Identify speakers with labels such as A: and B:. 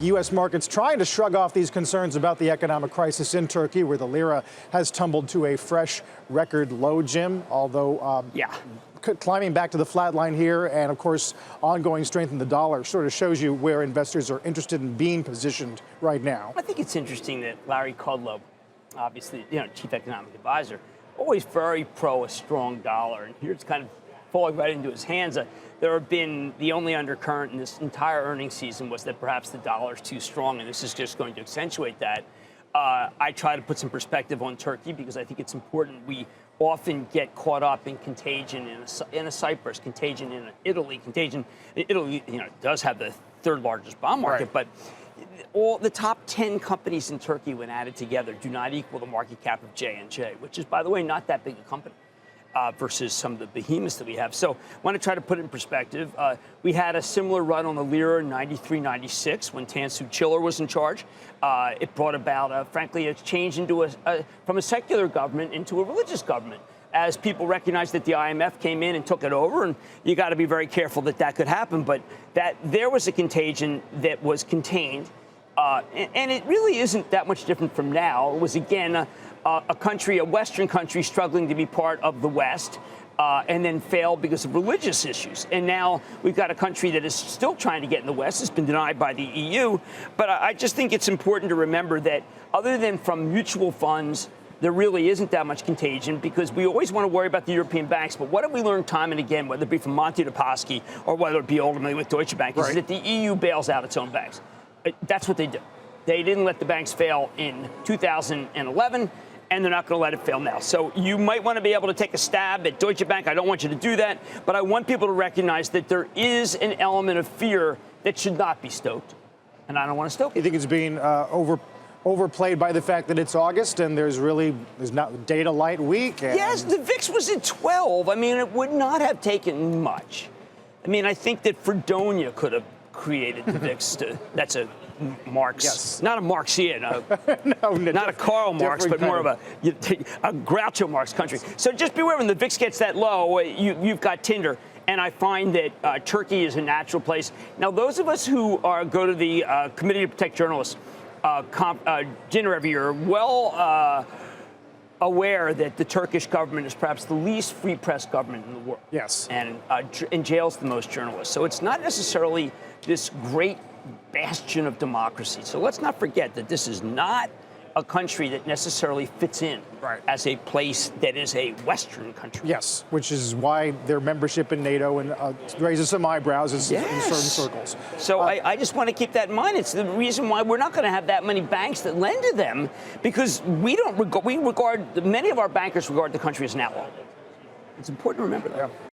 A: U.S. markets trying to shrug off these concerns about the economic crisis in Turkey, where the lira has tumbled to a fresh record low, Jim, although climbing back to the flat line here, and of course ongoing strength in the dollar sort of shows you where investors are interested in being positioned right now.
B: I think it's interesting that Larry Kudlow, obviously, chief economic advisor, always very pro a strong dollar, and here it's kind of falling right into his hands. There have been the only undercurrent in this entire earnings season was that perhaps the dollar's too strong, and this is just going to accentuate that. I try to put some perspective on Turkey because I think it's important. We often get caught up in contagion in a Cyprus, contagion in Italy, contagion. Italy, does have the third largest bond market, but all the top 10 companies in Turkey, when added together, do not equal the market cap of J&J, which is, by the way, not that big a company. Versus some of the behemoths that we have. So I want to try to put it in perspective. We had a similar run on the lira in 93, 96 when Tansu Çiller was in charge. It brought about, frankly, a change from a secular government into a religious government, as people recognized that the IMF came in and took it over, and you got to be very careful that could happen. But that there was a contagion that was contained, and it really isn't that much different from now. It was, again, a country, a Western country, struggling to be part of the West, and then failed because of religious issues. And now we've got a country that is still trying to get in the West. It's been denied by the EU. But I just think it's important to remember that other than from mutual funds, there really isn't that much contagion, because we always want to worry about the European banks. But what have we learned time and again, whether it be from Monty to Pasky or whether it be ultimately with Deutsche Bank, is that the EU bails out its own banks. That's what they do. They didn't let the banks fail in 2011. And they're not going to let it fail now. So you might want to be able to take a stab at Deutsche Bank. I don't want you to do that. But I want people to recognize that there is an element of fear that should not be stoked. And I don't want to stoke it.
A: You think it's being overplayed by the fact that it's August and there's not data light week?
B: Yes, the VIX was at 12. I mean, it would not have taken much. I mean, I think that Fredonia could have created the VIX. That's a Marx, not a Marxian, not a Karl Marx, but more of a Groucho Marx country. So just beware when the VIX gets that low, you've got Tinder. And I find that Turkey is a natural place. Now, those of us who go to the Committee to Protect Journalists dinner every year are well aware that the Turkish government is perhaps the least free press government in the world.
A: Yes.
B: And jails the most journalists. So it's not necessarily this great bastion of democracy. So let's not forget that this is not a country that necessarily fits in as a place that is a Western country.
A: Yes, which is why their membership in NATO raises some eyebrows in certain circles.
B: So I just want to keep that in mind. It's the reason why we're not going to have that many banks that lend to them, because many of our bankers regard the country as an outlaw. It's important to remember that.
A: Yeah.